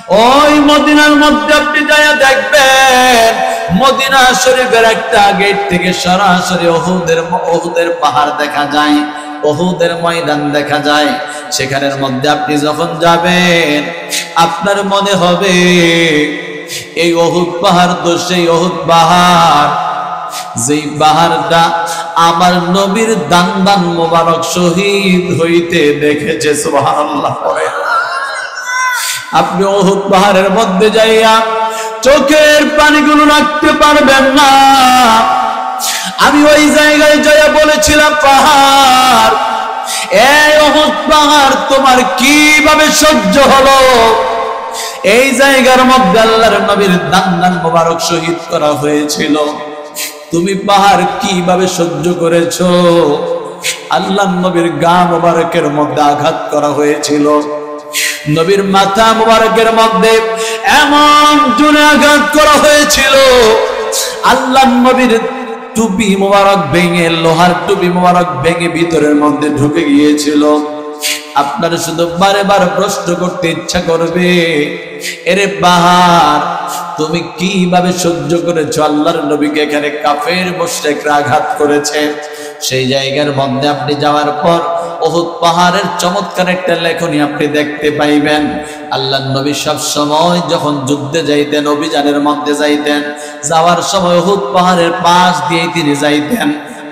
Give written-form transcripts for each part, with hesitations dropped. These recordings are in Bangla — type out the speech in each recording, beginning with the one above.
ওই মদিনার মধ্যে আপনি যাইয়া দেখবেন মদিনা শরীফের একটা গেট থেকে সরাসরি ওহুদের পাহাড় দেখা যায়, ওহুদের ময়দান দেখা যায়। সেখানের মধ্যে আপনি যখন যাবেন আপনার মনে হবে এই ওহুদ পাহাড় তো সেই ওহুদ পাহাড় যেই পাহাড়টা আমার নবীর দান মোবারক শহীদ হইতে দেখেছে। সুবহানাল্লাহ। আপনি ওহুদ পাহাড়ের মধ্যে যাইয়া চোখের পানিগুলো রাখতে পারবেন না। আমি ওই জায়গায় যাইয়া বলেছিলাম, পাহাড়, এই ওহুদ পাহাড় তোমার কিভাবে সহ্য হলো? এই জায়গার মধ্যে আল্লাহর নবীর দান মোবারক শহীদ করা হয়েছিল, তুমি পাহাড় কিভাবে সহ্য করেছো? আল্লাহর নবীর গা মোবারকের মধ্যে আঘাত করা হয়েছিল, নবীর মাথা মোবারকের মধ্যে এমন জোরে আঘাত করা হয়েছিল, আল্লাহর নবীর টুপি মোবারক ভেঙে, লোহার টুপি মোবারক ভেঙে ভিতরের মধ্যে ঢুকে গিয়েছিল। আপনার শুধু বারে বার প্রশ্ন করতে ইচ্ছা করবে, এরে পাহাড় তুমি কিভাবে সহ্য করেছো? আল্লাহর নবীকে এখানে কাফের মুশরিকরা আঘাত করেছে। সেই জায়গার মধ্যে আপনি যাওয়ার পর ওহুদ পাহাড়ের চমৎকার একটা লেখনী আপনি দেখতে পাইবেন। আল্লাহর নবী সব সময় যখন যুদ্ধে যাইতেন, অভিযানের মধ্যে যাইতেন, যাওয়ার সময় ওহুদ পাহাড়ের পাশ দিয়ে তিনি যাইতেন।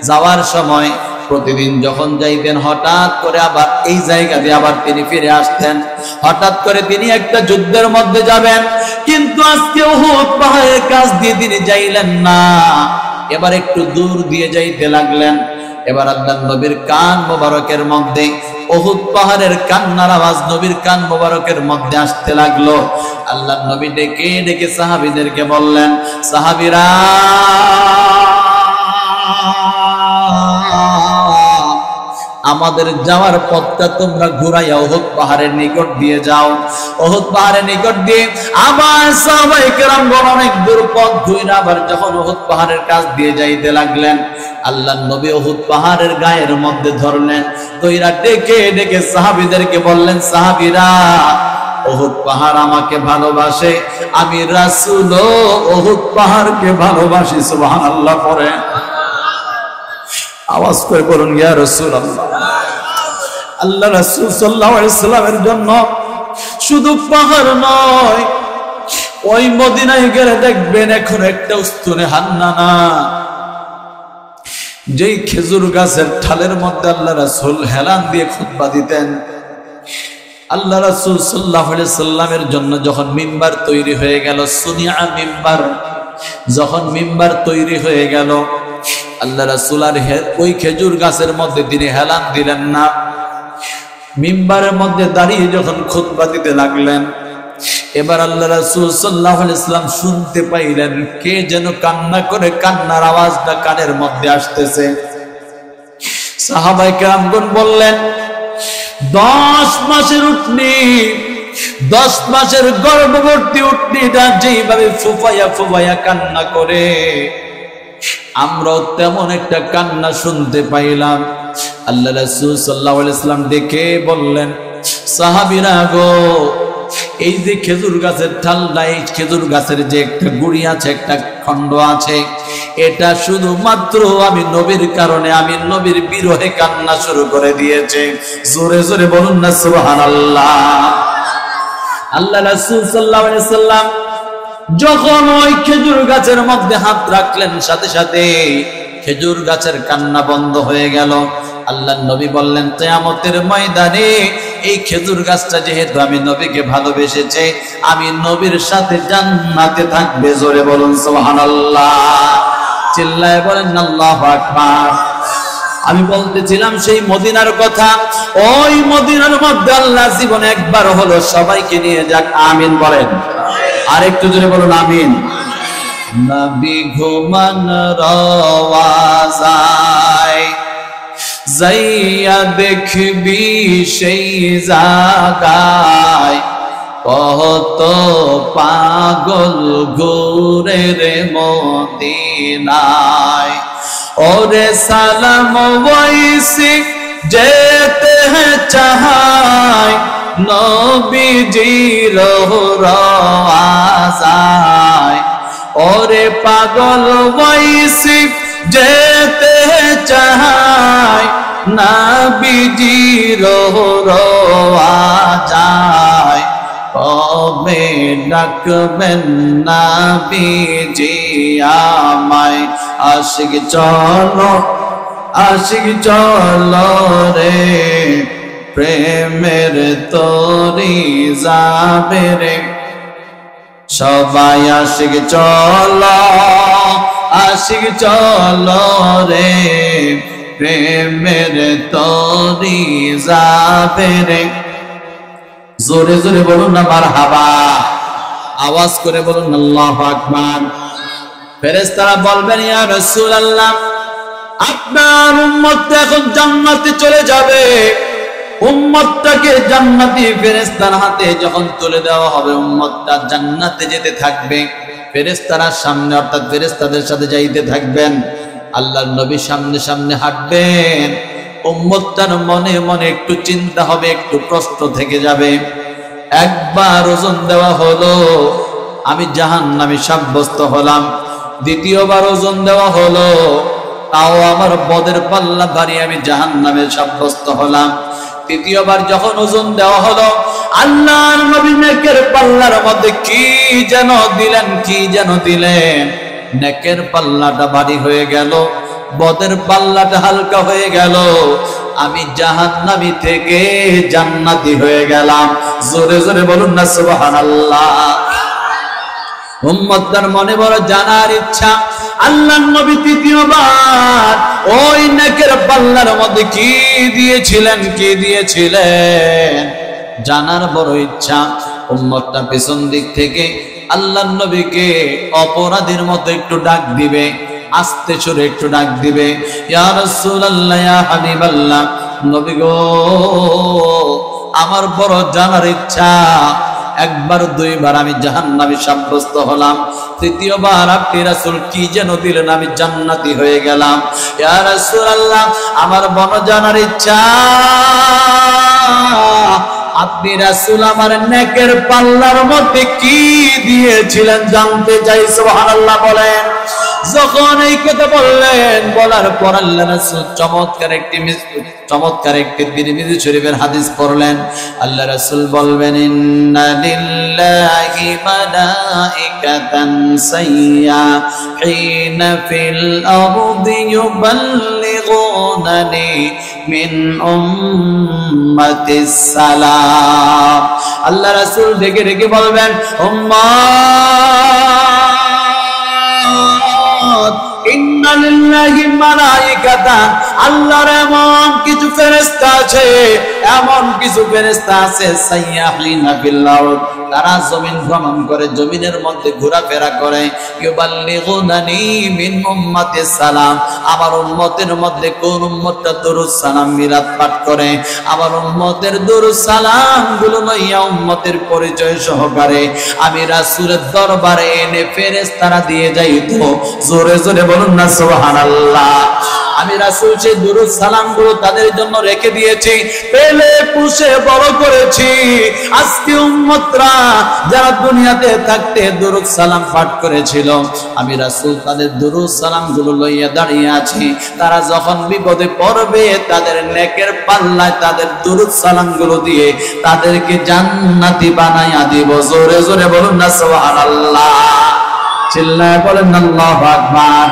যাওয়ার সময় প্রতিদিন যখন যাইতেন হঠাৎ করে আবার এই জায়গা দিয়ে আবার তিনি ফিরে আসতেন। হঠাৎ করে তিনি একটা যুদ্ধের মধ্যে যাবেন, কিন্তু আজকে ওহুদ পাহাড়ের কাছ দিয়ে তিনি যাইলেন না, এবার একটু দূর দিয়ে যাইতে লাগলেন। এবার আল্লাহর নবীর কান মোবারকের মধ্যে ওহুদ পাহাড়ের কান্নার আওয়াজ নবীর কান মোবারকের মধ্যে আসতে লাগলো। আল্লাহর নবী ডেকে ডেকে সাহাবীদেরকে বললেন, সাহাবীরা আমাদের যাওয়ার পথটা তোমরা ঘুরাইয়া ওহুদ পাহাড়ের নিকট দিয়ে যাও। ওহুদ পাহাড়ের নিকট দিয়ে আবার সাহাবায়ে কেরামগণ অনেক দূর পথ ঘুরে আবার যখন ওহুদ পাহাড়ের কাছ দিয়ে যাইতে লাগলেন, আল্লাহর নবী ওহুদ পাহাড়ের গায়ের মধ্যে ধরলেন, তো এরা ডেকে ডেকে সাহাবীদেরকে বললেন, সাহাবীরা ওহুদ পাহাড় আমাকে ভালোবাসে, আমি রাসূলও ওহুদ পাহাড়কে ভালোবাসি। সুবহানাল্লাহ। পড়ে আওয়াজ করে বলুন, ইয়া রাসূলুল্লাহ। আল্লাহ রাসূল সাল্লাল্লাহু আলাইহি সাল্লামের জন্য শুধু পাহাড় নয়, ওই মদিনায় গেলে দেখবেন এখন একটা উস্তুনে হান্নানা, যেই খেজুর গাছের ঠালের মধ্যে আল্লাহ রাসূল হেলান দিয়ে খুতবা দিতেন। আল্লাহ রাসূল সাল্লাল্লাহু আলাইহি সাল্লামের জন্য যখন মিম্বার তৈরি হয়ে গেল, সুনিয়া মিম্বার, যখন মিম্বার তৈরি হয়ে গেল, আল্লাহ রাসূল আর ওই খেজুর গাছের মধ্যে তিনি হেলান দিলেন না, মিম্বারের মধ্যে দাঁড়িয়ে যখন খুতবা দিতে লাগলেন, এবার আল্লাহ রাসূল সাল্লাল্লাহু আলাইহি ওয়াসাল্লাম শুনতে পাইলেন কে যেন কান্না করে, কান্নার আওয়াজটা কানের মধ্যে আসতেছে। সাহাবায়ে কেরামগণ বললেন, 10 মাসের উটনি, 10 মাসের গর্ভবতী উটনিটা যেইভাবে ফুফাইয়া ফুফাইয়া কান্না করে, আমরাও তেমন একটা কান্না শুনতে পাইলাম। আল্লাহ রাসূল সাল্লাল্লাহু আলাইহি ওয়াসাল্লাম দেখে বললেন, সাহাবীরা গো, এই যে খেজুর গাছের ঠালটা, এই খেজুর গাছের যে একটা গুড়ি আছে, একটা খণ্ড আছে, এটা শুধুমাত্র আমি নবীর কারণে, আমি নবীর বিরহে কান্না শুরু করে দিয়েছে। জোরে জোরে বলুন না সুবহানাল্লাহ। আল্লাহ রাসূল সাল্লাল্লাহু আলাইহি ওয়াসাল্লাম যখন ওই খেজুর গাছের মধ্যে হাত রাখলেন, সাথে সাথে খেজুর গাছের কান্না বন্ধ হয়ে গেল। আল্লাহর নবী বললেন, কিয়ামতের ময়দানে এই খেজুর গাছটা যেহেতু আমি নবীকে ভালোবেসেছে, আমি নবীর সাথে জান্নাতে থাকবে। জোরে বলুন সুবহানাল্লাহ। চিল্লায়ে বলেন আল্লাহু আকবার। আমি বলতেছিলাম সেই মদিনার কথা, ওই মদিনার মধ্যে আল্লাহ জীবনে একবার হলো সবাইকে নিয়ে যাক। আমিন বলেন। আর একটু জোরে বলুন আমিন। নবী ঘুমান রওয়াজায় যাইয়া দেখবি সেই জায়গায়, কত পাগল ঘুরে রে মদিনায়। ওরে সালাম ওয়াইসি যেতে চায় নবীজির রওজায়। ওরে পাগল বয়সী যেতে চায় নবীজির রওজায়। কবে ডাকবেন নবীজি আমায়, আশিক চলো আশিক চলো রে, প্রেমের তরি যাবে রে। সবাই আশিক চলো আশিক চলো রে, প্রেমের তরি যাবে রে। জোরে জোরে বলুন না মারহাবা, আওয়াজ করে বলুন আল্লাহু আকবার। ফেরেশতারা বলবেন ইয়া রাসূলুল্লাহ, আপনার উম্মত এখন জান্নাতে চলে যাবে। উম্মতটাকে জান্নাতি ফেরেশতার হাতে যখন তুলে দেওয়া হবে, উম্মতটা জান্নাতে যেতে থাকবে। ফেরেশতারা সামনে, অর্থাৎ ফেরেশতাদের সাথে যাইতে থাকবেন। আল্লাহর নবী সামনে সামনে হাঁটবেন। উম্মতটার মনে মনে একটু চিন্তা হবে, একটু প্রশ্ন থেকে যাবে। একবার ওজন দেওয়া হলো, আমি জাহান্নামী সাব্যস্ত হলাম। দ্বিতীয়বার ওজন দেওয়া হলো, তাও আমার বদের পাল্লা ভারী, আমি জাহান্নামে সাব্যস্ত হলাম। তৃতীয়বার যখন ওজন দেওয়া হলো, আল্লাহর নবী নেকের পাল্লার মধ্যে কি যেন দিলেন, কি যেন দিলেন। নেকের পাল্লাটা ভারী হয়ে গেল, বদের পাল্লাটা হালকা হয়ে গেল। আমি জাহান্নামী থেকে জান্নাতি হয়ে গেলাম। জোরে জোরে বলুন না সুবহানাল্লাহ। উম্মতদের মনে বড় জানার ইচ্ছা, আল্লাহর নবী তৃতীয়বার ওই নেকের পাল্লার মধ্যে কি দিয়েছিলেন, কি দিয়েছিলেন জানার বড় ইচ্ছা। উম্মতটা পেছন দিক থেকে আল্লাহর নবীকে অপরাধীর মতো একটু ডাক দিবে, আস্তে সুরে একটু ডাক দিবে, ইয়া রাসূলুল্লাহ, ইয়া হাবিবাল্লাহ, নবী গো, আমার বড় জানার ইচ্ছা। একবার দুইবার আমি জাহান্নামী সাব্যস্ত হলাম, তৃতীয়বার আপনি রাসূল কি যেন দিলেন, আমি জান্নাতি হয়ে গেলাম। ইয়া রাসূলুল্লাহ, আমার বড় জানার ইচ্ছা, আপনি রাসূল আমার নেকের পাল্লার মধ্যে কি দিয়েছিলেন জানতে চাই। সুবহানাল্লাহ বলেন। যখন এই কথা বললেন, বলার পর আল্লাহ রাসূল চমৎকার একটি তিরমিজি শরীফের হাদিস পড়লেন। আল্লাহ রাসূল বলবেন, ইন্না লিল্লাহি মালাইকাতান সাইয়্যাহিনা ফিল আরদি ইউবাল্লিগুনানি মিন উম্মাতিস সালাম। আল্লাহ রাসূল ডেকে ডেকে বলবেন, উম্মাত, ইন্না লিল্লাহি মালাইকাতান, আল্লাহর এমন কিছু ফেরেশতা আছে, এমন কিছু ফেরেশতা আছে, সাইয়্যাহিনা ফিল আরদ, তারা জমিন ভ্রমণ করে, জমিনের মধ্যে ঘোরাফেরা করে, ইউবাল্লিগুনানি মিন উম্মাতিস সালাম, আমার উম্মতের মধ্যে কোন উম্মতটা দরুদ সালাম মিলাদ পাঠ করে, আমার উম্মতের দরুদ সালাম গুলো লইয়া উম্মতের পরিচয় সহকারে আমি রাসূলের দরবারে এনে ফেরেশতারা দিয়ে যাইতো। জোরে জোরে বলুন না সুবহানাল্লাহ। আমি রাসূল সেই দরুদ সালাম গুলো তাদের জন্য রেখে দিয়েছি, পেলে পুষে বড় করেছি। আজকে উম্মতরা যারা দুনিয়াতে থাকতে দরুদ সালাম পাঠ করেছিল, আমি রাসূল তাদের দরুদ সালাম গুলো লইয়া দাঁড়িয়ে আছি। তারা যখন বিপদে পড়বে, তাদের নেকের পাল্লায় তাদের দরুদ সালাম গুলো দিয়ে তাদেরকে জান্নাতি বানাইয়া দিব। জোরে জোরে বলুন না সুবহানাল্লাহ। চিল্লায় বলেন আল্লাহু আকবার।